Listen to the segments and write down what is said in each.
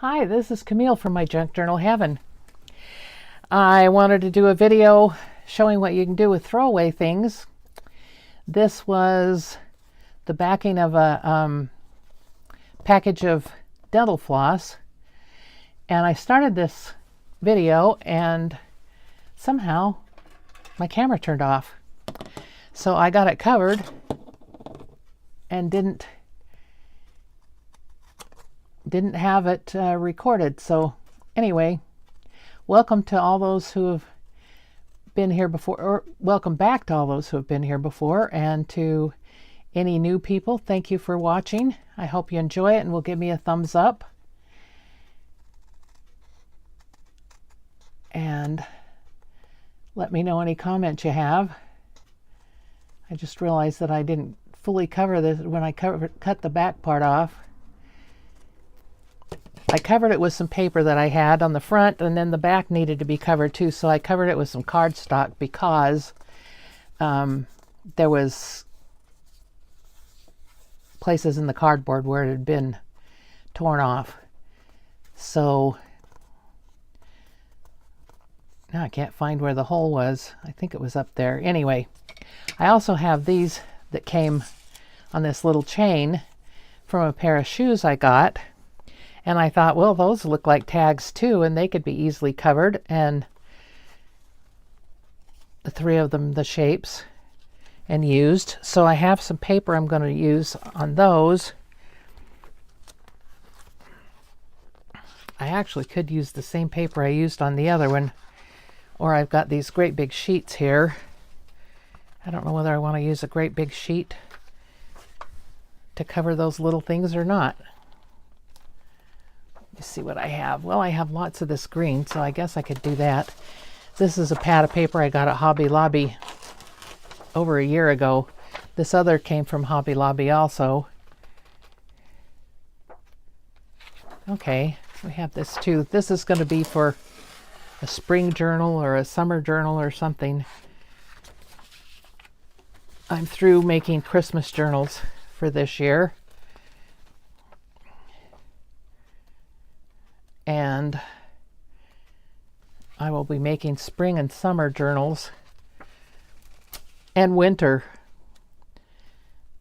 Hi, this is Camille from My Junk Journal Heaven. I wanted to do a video showing what you can do with throwaway things. This was the backing of a package of dental floss, and I started this video and somehow my camera turned off. So I got it covered and didn't have it recorded. So anyway, welcome to all those who have been here before, or welcome back to all those who have been here before, and to any new people, thank you for watching. I hope you enjoy it and will give me a thumbs up. And let me know any comments you have. I just realized that I didn't fully cover this when I cut the back part off. I covered it with some paper that I had on the front, and then the back needed to be covered too, so I covered it with some cardstock because there was places in the cardboard where it had been torn off. So now I can't find where the hole was. I think it was up there. Anyway, I also have these that came on this little chain from a pair of shoes I got. And I thought, well, those look like tags too, and they could be easily covered. And the three of them, the shapes, and used. So I have some paper I'm going to use on those. I actually could use the same paper I used on the other one, or I've got these great big sheets here. I don't know whether I want to use a great big sheet to cover those little things or not. Let's see what I have. Well, I have lots of this green, so I guess I could do that. This is a pad of paper I got at Hobby Lobby over a year ago. This other came from Hobby Lobby also. Okay, we have this too. This is going to be for a spring journal or a summer journal or something. I'm through making Christmas journals for this year. And I will be making spring and summer journals and winter.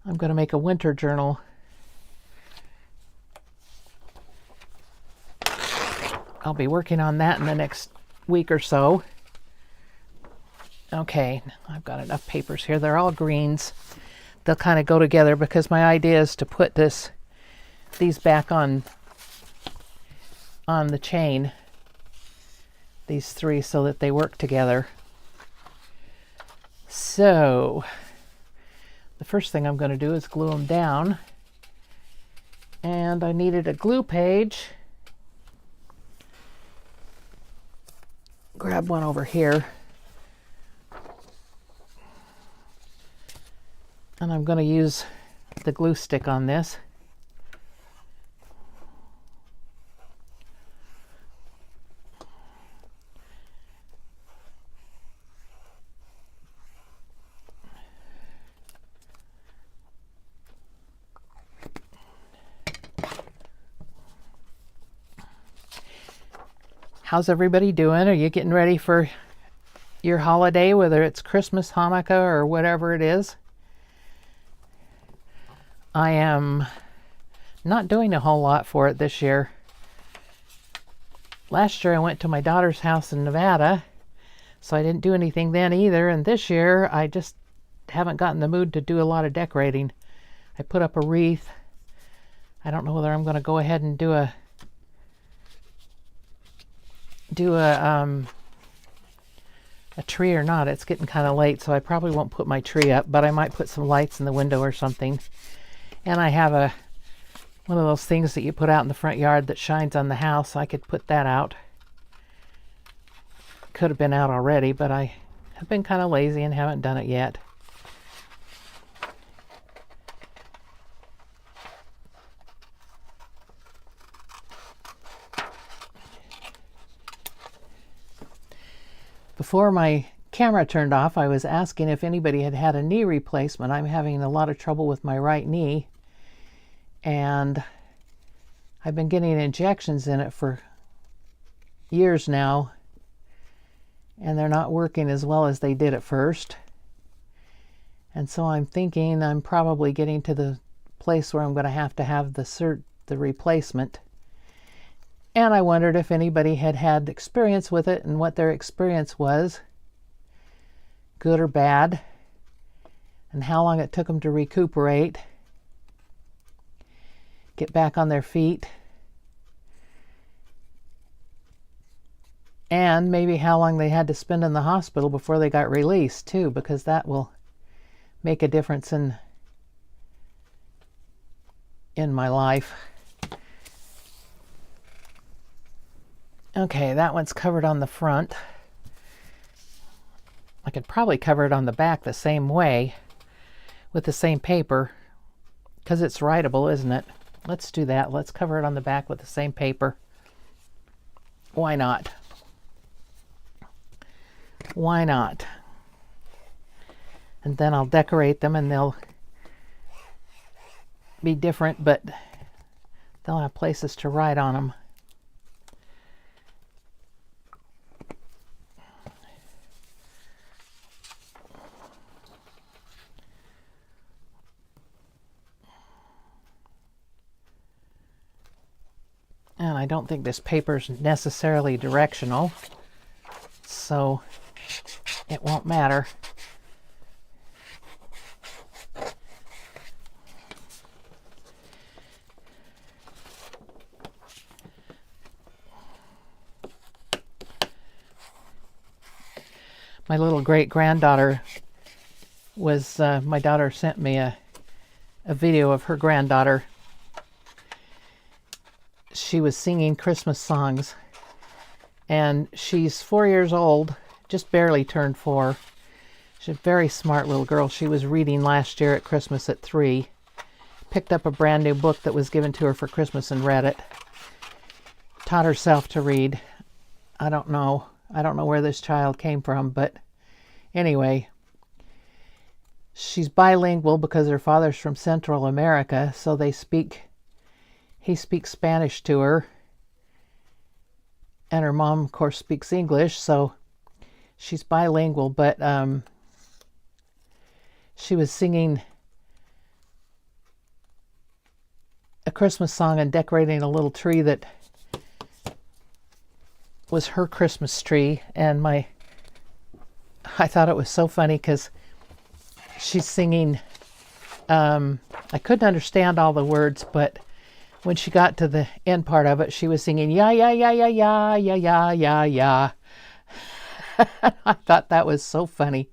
I'm going to make a winter journal. I'll be working on that in the next week or so. Okay, I've got enough papers here. They're all greens. They'll kind of go together because my idea is to put these back on the chain, these three, so that they work together. So the first thing I'm going to do is glue them down, and I needed a glue page. Grab one over here, and I'm going to use the glue stick on this. How's everybody doing? Are you getting ready for your holiday, whether it's Christmas, Hanukkah, or whatever it is? I am not doing a whole lot for it this year. Last year I went to my daughter's house in Nevada, so I didn't do anything then either. And this year I just haven't gotten the mood to do a lot of decorating. I put up a wreath. I don't know whether I'm going to go ahead and do a tree or not. It's getting kind of late, so I probably won't put my tree up, but I might put some lights in the window or something. And I have one of those things that you put out in the front yard that shines on the house. I could put that out. Could have been out already, but I have been kind of lazy and haven't done it yet. Before my camera turned off, I was asking if anybody had had a knee replacement. I'm having a lot of trouble with my right knee, and I've been getting injections in it for years now, and they're not working as well as they did at first. And so I'm thinking I'm probably getting to the place where I'm going to have the replacement. And I wondered if anybody had had experience with it and what their experience was, good or bad, and how long it took them to recuperate, get back on their feet, and maybe how long they had to spend in the hospital before they got released too, because that will make a difference in my life. Okay, that one's covered on the front. I could probably cover it on the back the same way with the same paper, because it's writable, isn't it? Let's do that. Let's cover it on the back with the same paper. Why not? Why not? And then I'll decorate them and they'll be different, but they'll have places to write on them. And I don't think this paper's necessarily directional, so it won't matter. My little great-granddaughter was, my daughter sent me a video of her granddaughter. She was singing Christmas songs, and she's 4 years old, just barely turned 4. She's a very smart little girl. She was reading last year at Christmas at 3. Picked up a brand new book that was given to her for Christmas and read it. Taught herself to read. I don't know where this child came from, but anyway, she's bilingual because her father's from Central America, so he speaks Spanish to her, and her mom, of course, speaks English, so she's bilingual. But she was singing a Christmas song and decorating a little tree that was her Christmas tree, and I thought it was so funny because she's singing, I couldn't understand all the words, but when she got to the end part of it, she was singing, ya, ya, ya, ya, ya, ya, ya, ya, ya. I thought that was so funny.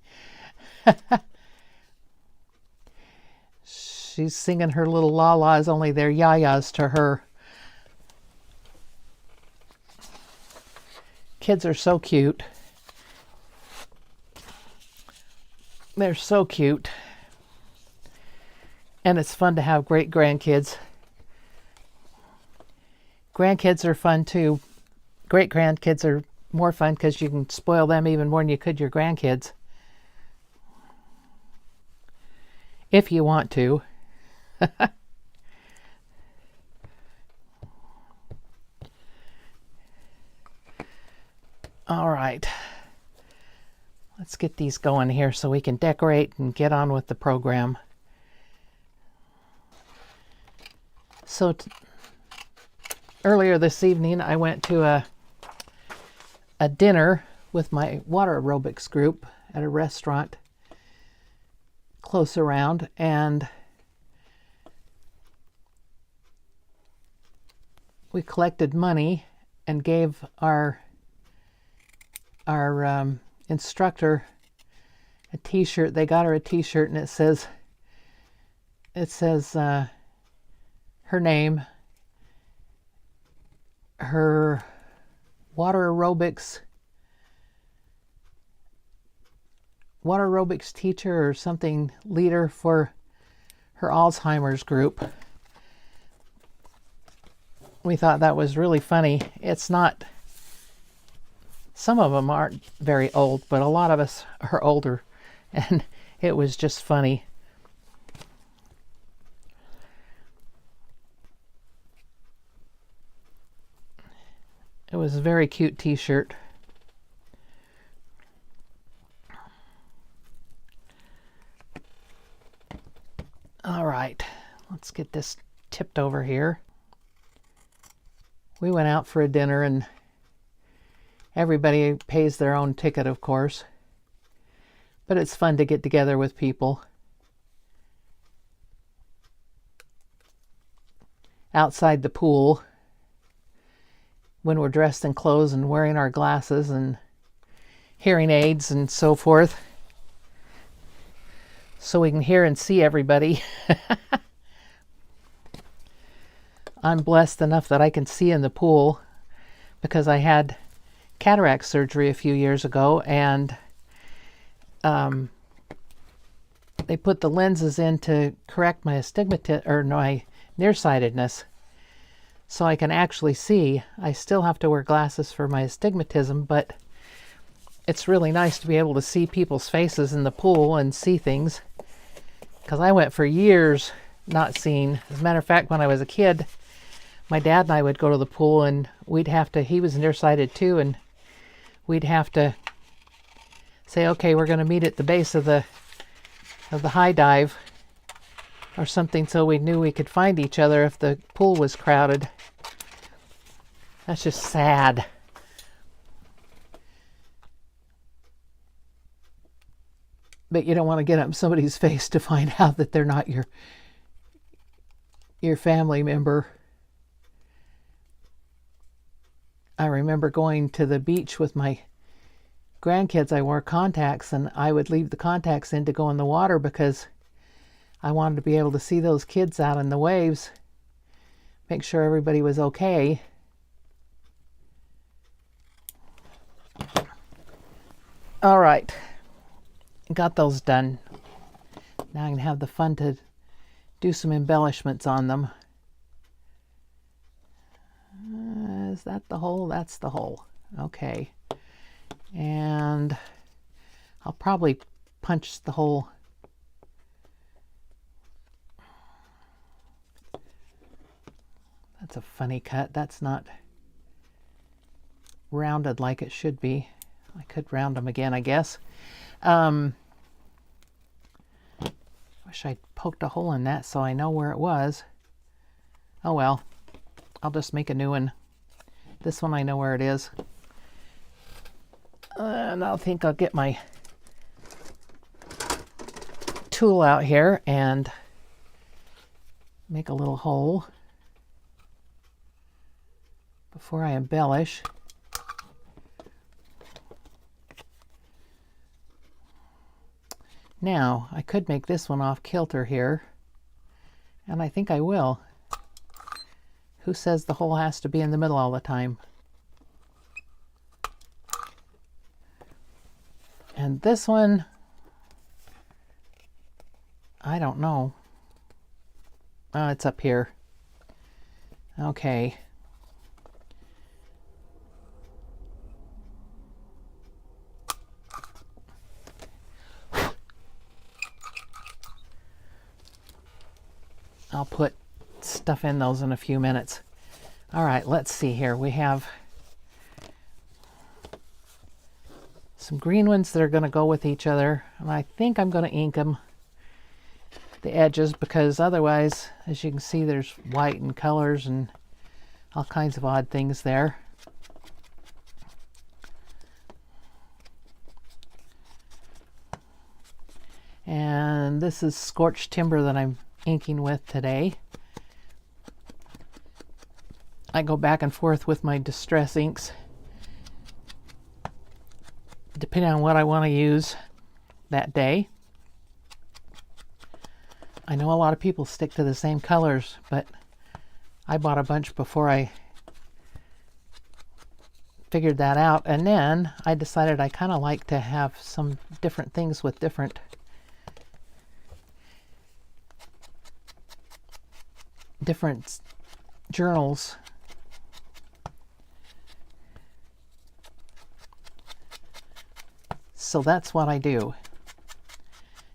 She's singing her little la-las, only they're ya-yas to her. Kids are so cute. They're so cute. And it's fun to have great grandkids. Grandkids are fun too. Great grandkids are more fun because you can spoil them even more than you could your grandkids. If you want to. All right. Let's get these going here so we can decorate and get on with the program. So earlier this evening, I went to a dinner with my water aerobics group at a restaurant close around, and we collected money and gave our instructor a t-shirt. They got her a t-shirt, and it says her name, her water aerobics teacher or something, leader for her Alzheimer's group. We thought that was really funny. It's not, some of them aren't very old, but a lot of us are older, and it was just funny. It was a very cute t-shirt. All right, let's get this tipped over here. We went out for a dinner and everybody pays their own ticket, of course. But it's fun to get together with people. Outside the pool, when we're dressed in clothes and wearing our glasses and hearing aids and so forth, so we can hear and see everybody. I'm blessed enough that I can see in the pool because I had cataract surgery a few years ago, and they put the lenses in to correct my astigmatism, or my nearsightedness, so I can actually see. I still have to wear glasses for my astigmatism, but it's really nice to be able to see people's faces in the pool and see things, because I went for years not seeing. As a matter of fact, when I was a kid, my dad and I would go to the pool and we'd have to, he was nearsighted too, and we'd have to say, okay, we're going to meet at the base of the high dive or something, so we knew we could find each other if the pool was crowded. That's just sad. But you don't want to get up in somebody's face to find out that they're not your family member. I remember going to the beach with my grandkids. I wore contacts, and I would leave the contacts in to go in the water because I wanted to be able to see those kids out in the waves, make sure everybody was okay. All right. Got those done. Now I can have the fun to do some embellishments on them. Is that the hole? That's the hole. Okay. And I'll probably punch the hole. That's a funny cut. That's not rounded like it should be. I could round them again, I guess. Wish I'd poked a hole in that so I know where it was. Oh well, I'll just make a new one. This one I know where it is. And I think I'll get my tool out here and make a little hole before I embellish. Now, I could make this one off kilter here, and I think I will. Who says the hole has to be in the middle all the time? And this one, I don't know. Oh, it's up here. Okay. I'll put stuff in those in a few minutes. All right, let's see here. We have some green ones that are going to go with each other, and I think I'm going to ink them, the edges, because otherwise, as you can see, there's white and colors and all kinds of odd things there. And this is Scorched Timber that I'm inking with today. I go back and forth with my distress inks depending on what I want to use that day. I know a lot of people stick to the same colors, but I bought a bunch before I figured that out, and then I decided I kind of like to have some different things with different journals. So that's what I do.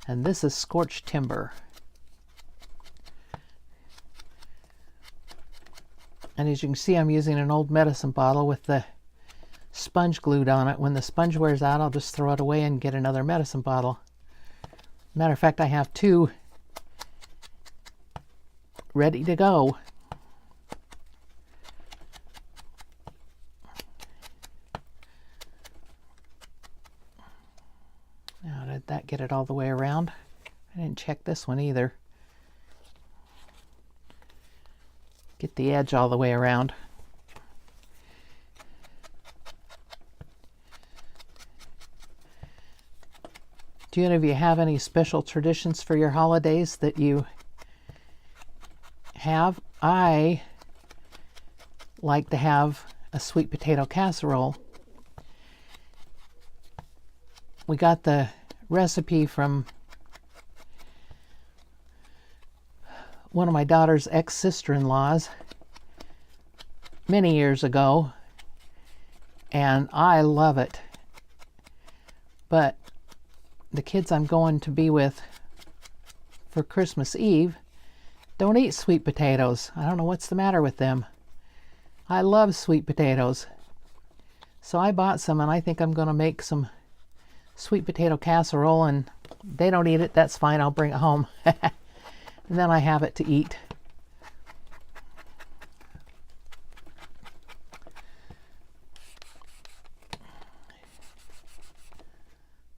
And this is Scorched Timber. And as you can see, I'm using an old medicine bottle with the sponge glued on it. When the sponge wears out, I'll just throw it away and get another medicine bottle. Matter of fact, I have 2 ready to go. Now, did that get it all the way around? I didn't check this one either. Get the edge all the way around. Do any of you have any special traditions for your holidays that you have? I like to have a sweet potato casserole. We got the recipe from one of my daughter's ex-sister-in-laws many years ago, and I love it. But the kids I'm going to be with for Christmas Eve don't eat sweet potatoes. I don't know what's the matter with them. I love sweet potatoes. So I bought some, and I think I'm going to make some sweet potato casserole, and they don't eat it. That's fine. I'll bring it home. And then I have it to eat.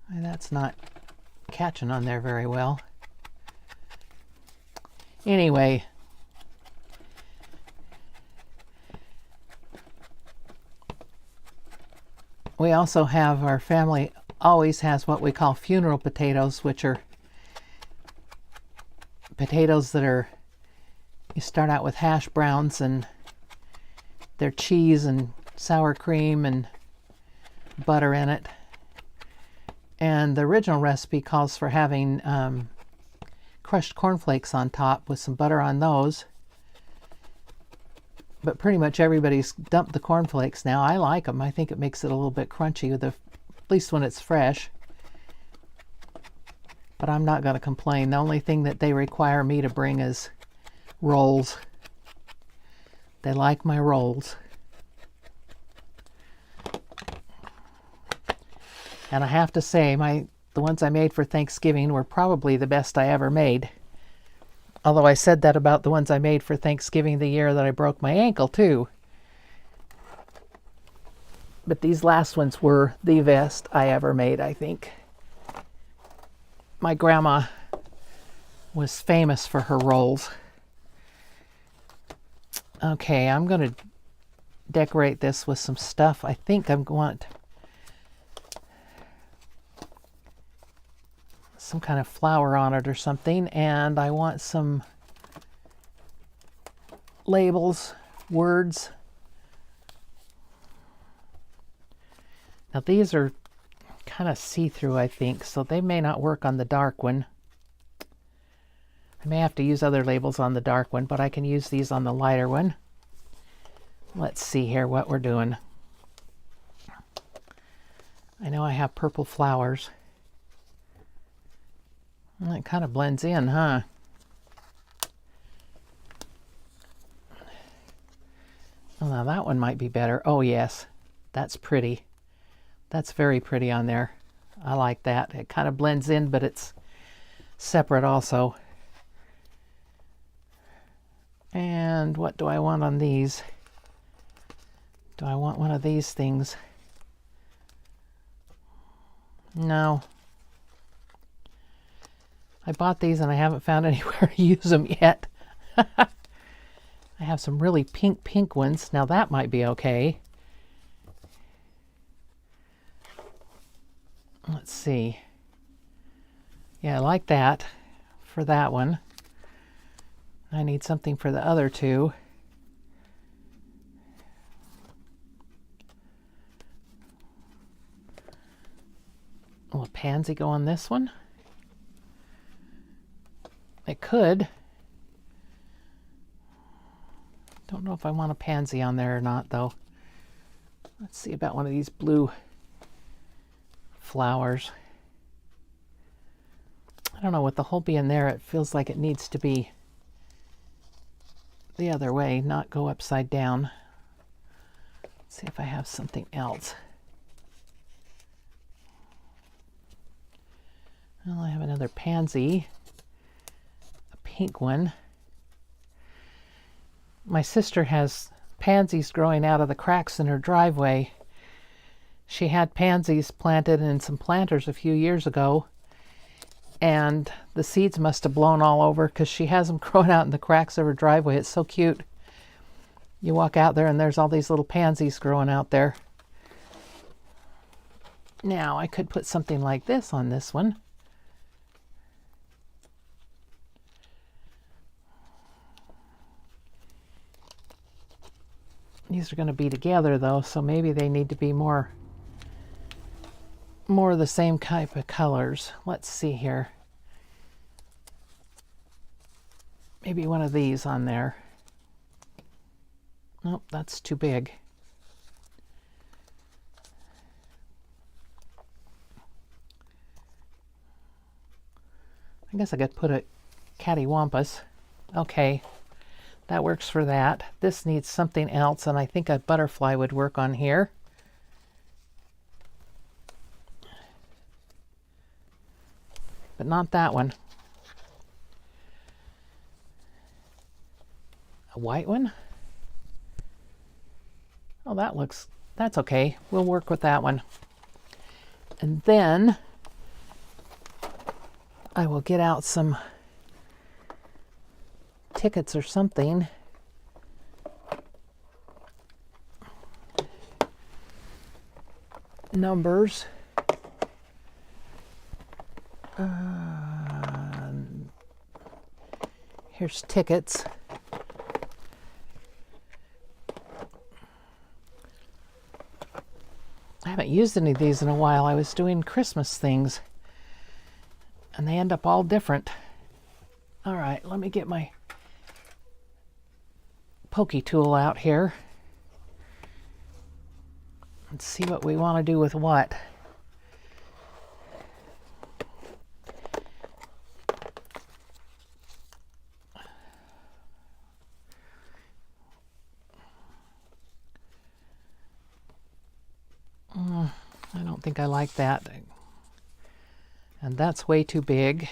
And that's not catching on there very well. Anyway, we also have, our family always has what we call funeral potatoes, which are potatoes that are, you start out with hash browns and they're cheese and sour cream and butter in it. And the original recipe calls for having crushed cornflakes on top with some butter on those. But pretty much everybody's dumped the cornflakes now. I like them. I think it makes it a little bit crunchy, at least when it's fresh. But I'm not going to complain. The only thing that they require me to bring is rolls. They like my rolls. And I have to say, the ones I made for Thanksgiving were probably the best I ever made. Although I said that about the ones I made for Thanksgiving the year that I broke my ankle too. But these last ones were the best I ever made, I think. My grandma was famous for her rolls. Okay, I'm going to decorate this with some stuff. I think I'm going to some kind of flower on it or something, and I want some labels, words. Now these are kind of see-through, I think, so they may not work on the dark one. I may have to use other labels on the dark one, but I can use these on the lighter one. Let's see here what we're doing. I know I have purple flowers. Well, it kind of blends in, huh? Well, now that one might be better. Oh, yes. That's pretty. That's very pretty on there. I like that. It kind of blends in, but it's separate also. And what do I want on these? Do I want one of these things? No. I bought these and I haven't found anywhere to use them yet. I have some really pink ones. Now that might be okay. Let's see. Yeah, I like that for that one. I need something for the other two. Will a pansy go on this one? It could. Don't know if I want a pansy on there or not, though. Let's see about one of these blue flowers. I don't know, with the whole being there, it feels like it needs to be the other way, not go upside down. Let's see if I have something else. Well, I have another pansy, a pink one. My sister has pansies growing out of the cracks in her driveway. She had pansies planted in some planters a few years ago, and the seeds must have blown all over because she has them growing out in the cracks of her driveway. It's so cute. You walk out there and there's all these little pansies growing out there. Now I could put something like this on this one. These are going to be together though, so maybe they need to be more of the same type of colors. Let's see here. Maybe one of these on there. Nope, that's too big. I guess I could put a cattywampus. Okay, that works for that. This needs something else, and I think a butterfly would work on here. But not that one. A white one? Oh, that's okay. We'll work with that one. And then I will get out some tickets or something. Numbers. Here's tickets. I haven't used any of these in a while. I was doing Christmas things, and they end up all different. All right, let me get my pokey tool out here and see what we want to do with what. I don't think I like that. And that's way too big.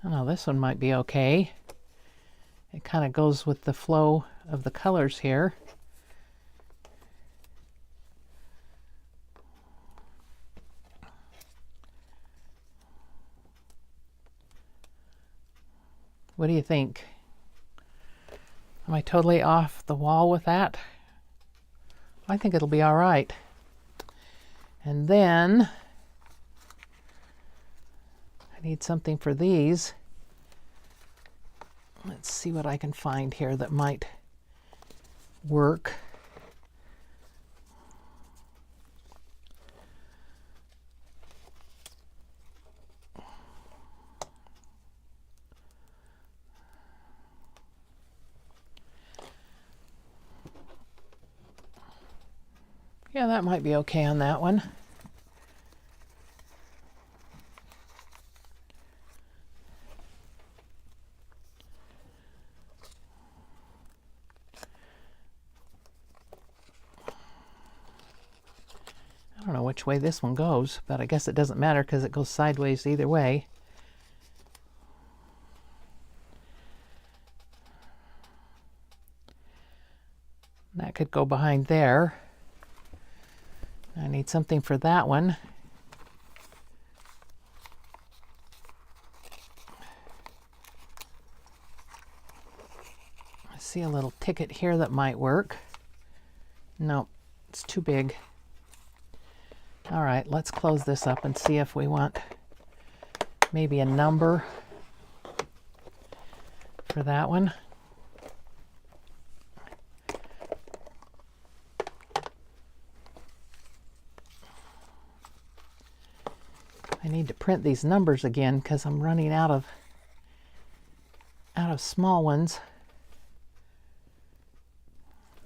Oh, this one might be okay. It kind of goes with the flow of the colors here. What do you think? Am I totally off the wall with that? I think it'll be all right. And then I need something for these. Let's see what I can find here that might work. Yeah, that might be okay on that one. I don't know which way this one goes, but I guess it doesn't matter because it goes sideways either way. That could go behind there. I need something for that one. I see a little ticket here that might work. No, it's too big. All right, let's close this up and see if we want maybe a number for that one. I need to print these numbers again because I'm running out of small ones.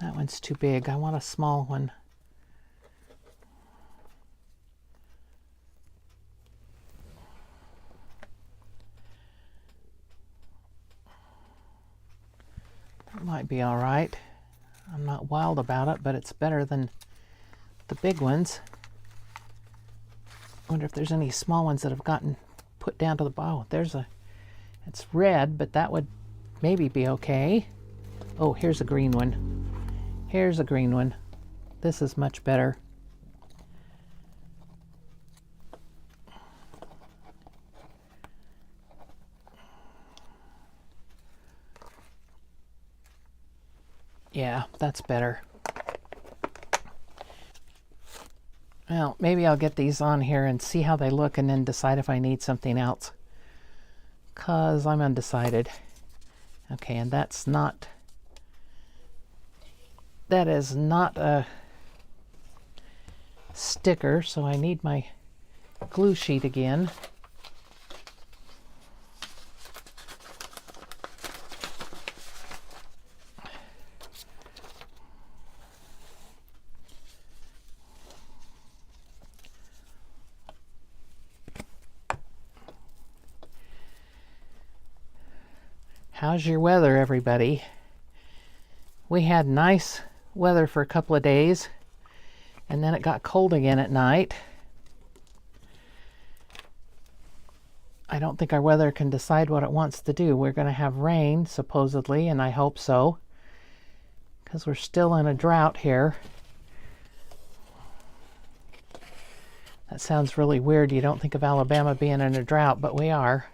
That one's too big. I want a small one. It might be all right. I'm not wild about it, but it's better than the big ones. I wonder if there's any small ones that have gotten put down to the bottom. It's red, but that would maybe be okay. Oh, here's a green one. Here's a green one. This is much better. Yeah, that's better. Well, maybe I'll get these on here and see how they look and then decide if I need something else. 'Cause I'm undecided. Okay, and that is not a sticker, so I need my glue sheet again. How's your weather, everybody? We had nice weather for a couple of days, and then it got cold again at night. I don't think our weather can decide what it wants to do. We're going to have rain, supposedly, and I hope so, because we're still in a drought here. That sounds really weird. You don't think of Alabama being in a drought, but we are.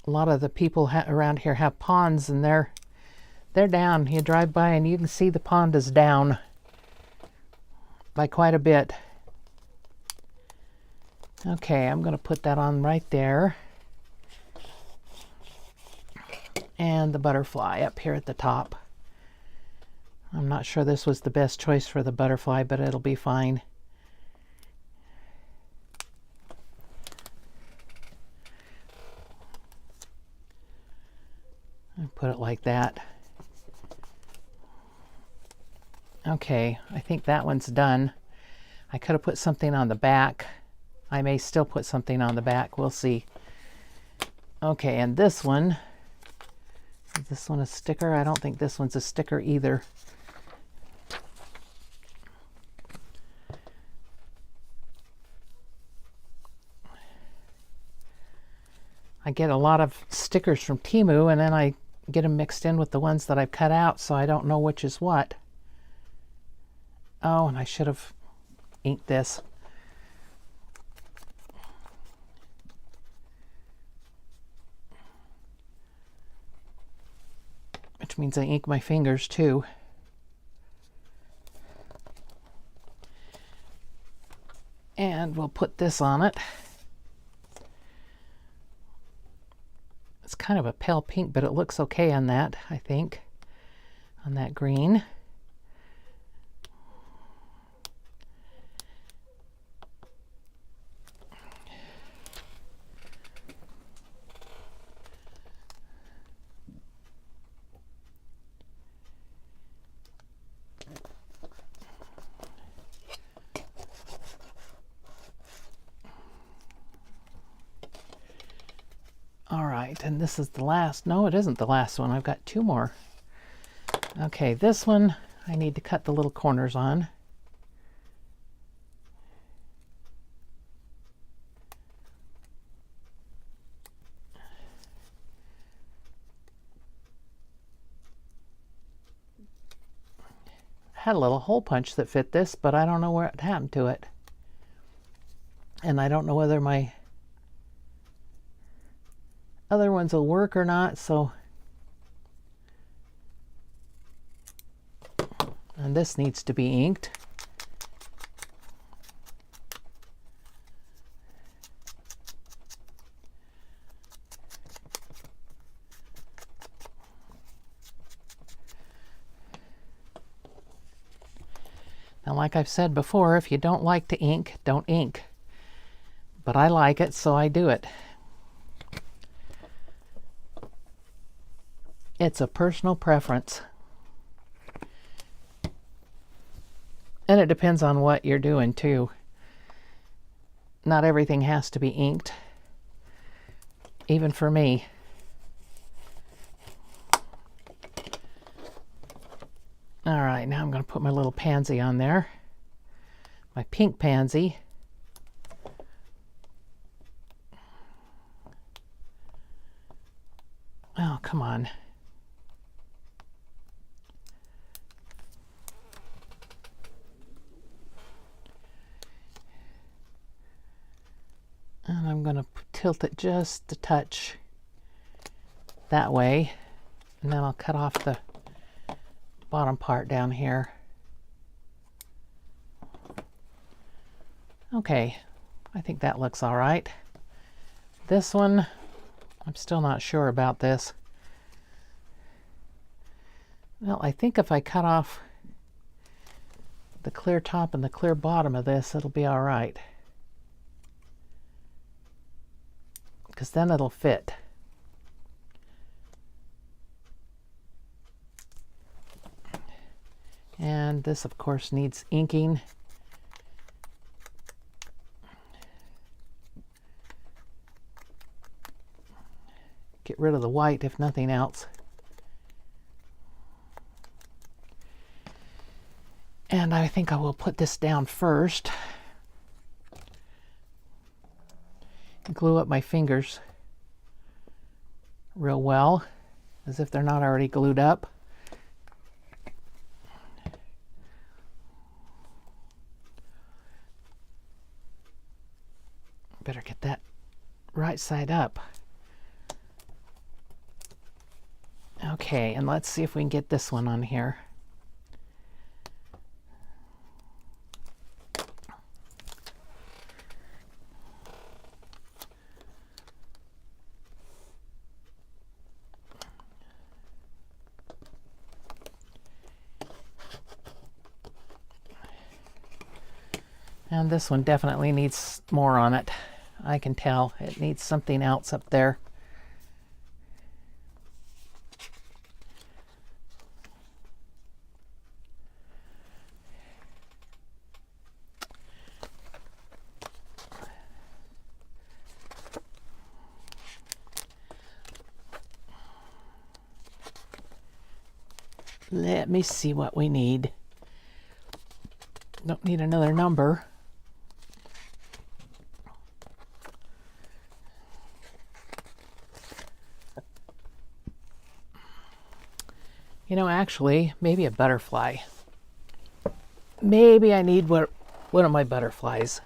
A lot of the people around here have ponds, and they're down. You drive by and you can see the pond is down by quite a bit. Okay, I'm going to put that on right there. And the butterfly up here at the top. I'm not sure this was the best choice for the butterfly, but it'll be fine. Put it like that. Okay, I think that one's done. I could have put something on the back. I may still put something on the back. We'll see. Okay, and this one. Is this one a sticker? I don't think this one's a sticker either. I get a lot of stickers from Temu, and then I get them mixed in with the ones that I've cut out, so I don't know which is what. Oh, and I should have inked this. Which means I ink my fingers too. And we'll put this on it. It's kind of a pale pink, but it looks okay on that, I think, on that green. All right, and this is the last. No, it isn't the last one. I've got two more. Okay, this one I need to cut the little corners on. I had a little hole punch that fit this, but I don't know what happened to it. And I don't know whether my other ones will work or not, so. And this needs to be inked. Now, like I've said before, if you don't like to ink, don't ink. But I like it, so I do it. It's a personal preference. And it depends on what you're doing too. not everything has to be inked, even for me. All right, now I'm going to put my little pansy on there, my pink pansy. Oh, come on. And I'm going to tilt it just a touch that way, and then I'll cut off the bottom part down here. Okay, I think that looks all right. This one, I'm still not sure about this. Well, I think if I cut off the clear top and the clear bottom of this, it'll be all right. Because then it'll fit. And this, of course, needs inking. Get rid of the white, if nothing else. And I think I will put this down first. Glue up my fingers real well, as if they're not already glued up. Better get that right side up. Okay, and let's see if we can get this one on here. And this one definitely needs more on it. I can tell it needs something else up there. Let me see what we need. Don't need another number. You know, actually, maybe a butterfly. Maybe I need one of my butterflies.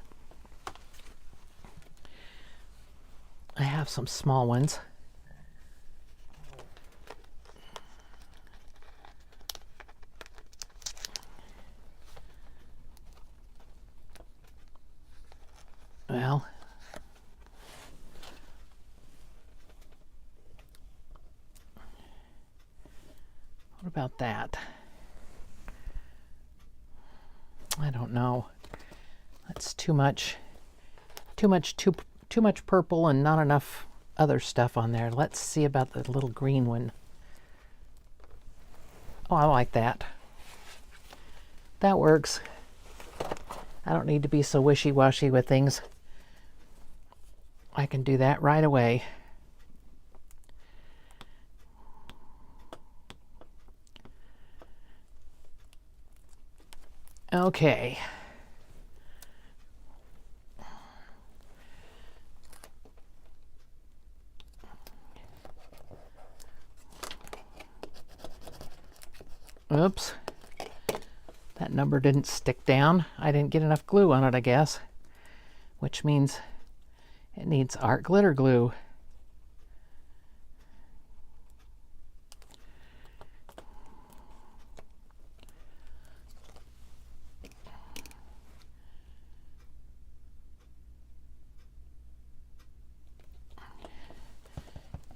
I have some small ones. Well, what about that? I don't know. That's too much purple and not enough other stuff on there. Let's see about the little green one. Oh, I like that. That works. I don't need to be so wishy-washy with things. I can do that right away. Okay. Oops. That number didn't stick down. I didn't get enough glue on it, I guess. Which means it needs art glitter glue.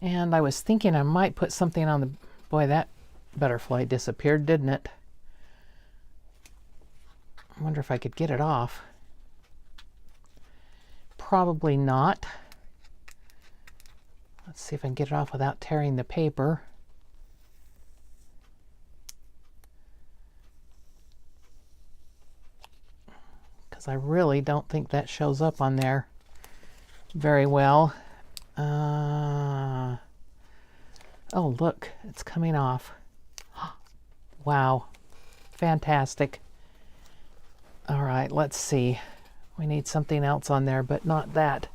And I was thinking I might put something on the... Boy, that butterfly disappeared, didn't it? I wonder if I could get it off. Probably not. Let's see if I can get it off without tearing the paper. Because I really don't think that shows up on there. very well. Oh, look, it's coming off. Wow, fantastic. All right, let's see. We need something else on there, but not that.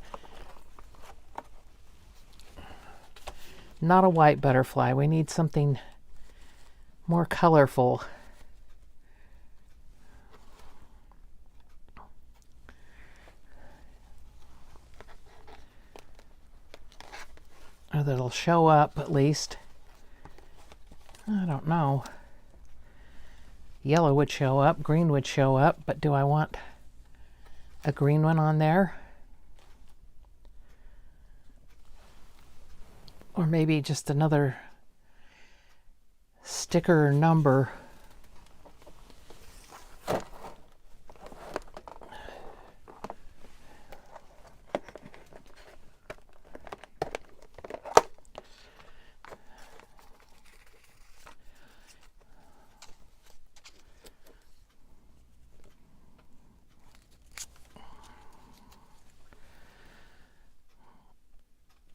Not a white butterfly. We need something more colorful. Or that'll show up at least. I don't know. Yellow would show up, green would show up, but do I want a green one on there? Or maybe just another sticker or number.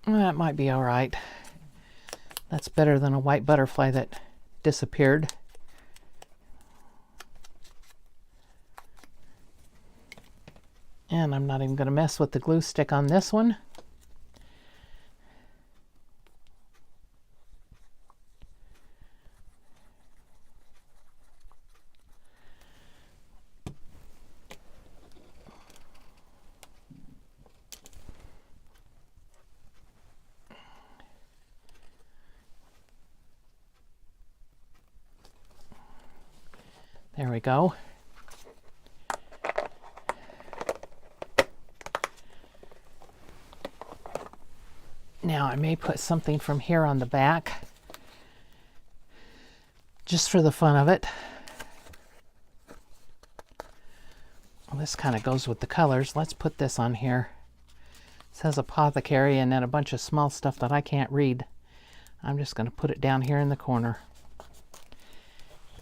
That might be all right. That's better than a white butterfly that disappeared. And I'm not even going to mess with the glue stick on this one. There we go. Now I may put something from here on the back, just for the fun of it. Well, this kind of goes with the colors. Let's put this on here. It says apothecary and then a bunch of small stuff that I can't read. I'm just going to put it down here in the corner.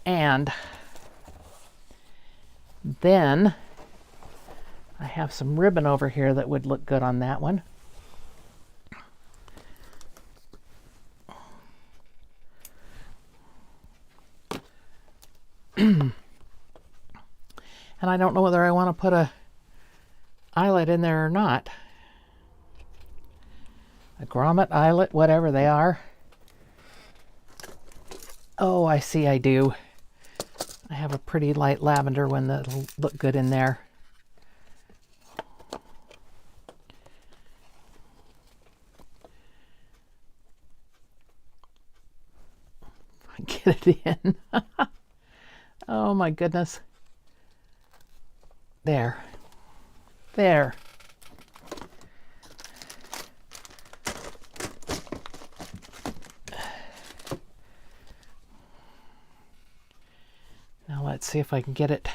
And then I have some ribbon over here that would look good on that one. And I don't know whether I want to put a eyelet in there or not. A grommet, eyelet, whatever they are. Oh, I see I do. I have a pretty light lavender one that'll look good in there. Get it in. Oh my goodness. There. There. Now let's see if I can get it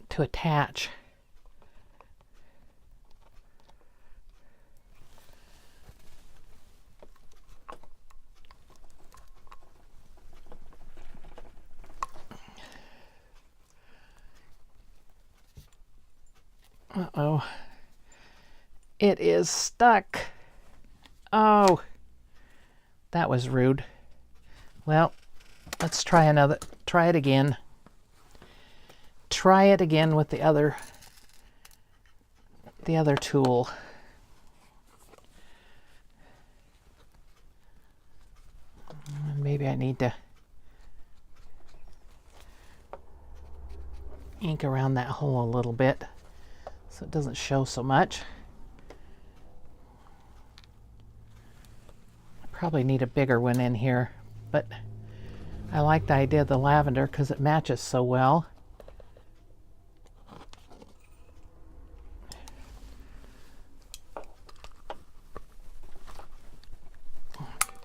to attach. Uh-oh. It is stuck. Oh, that was rude. Well, let's try it again. Try it again with the other tool. Maybe I need to ink around that hole a little bit so it doesn't show so much. I probably need a bigger one in here, but I like the idea of the lavender because it matches so well.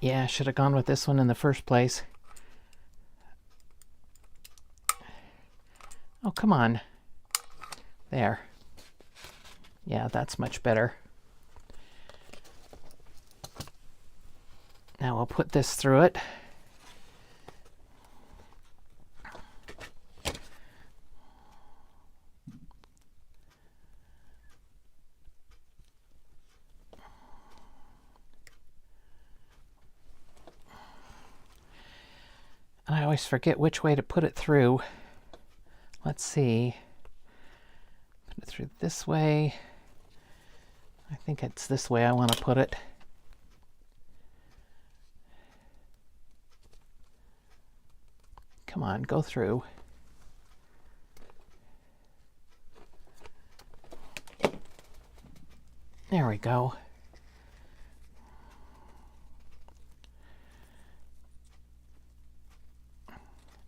Yeah, I should have gone with this one in the first place. Oh, come on. There. Yeah, that's much better. Now I'll put this through it. always forget which way to put it through. Let's see. Put it through this way. I think it's this way I want to put it. Come on, go through. There we go.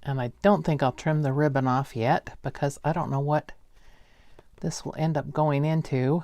And I don't think I'll trim the ribbon off yet because I don't know what this will end up going into.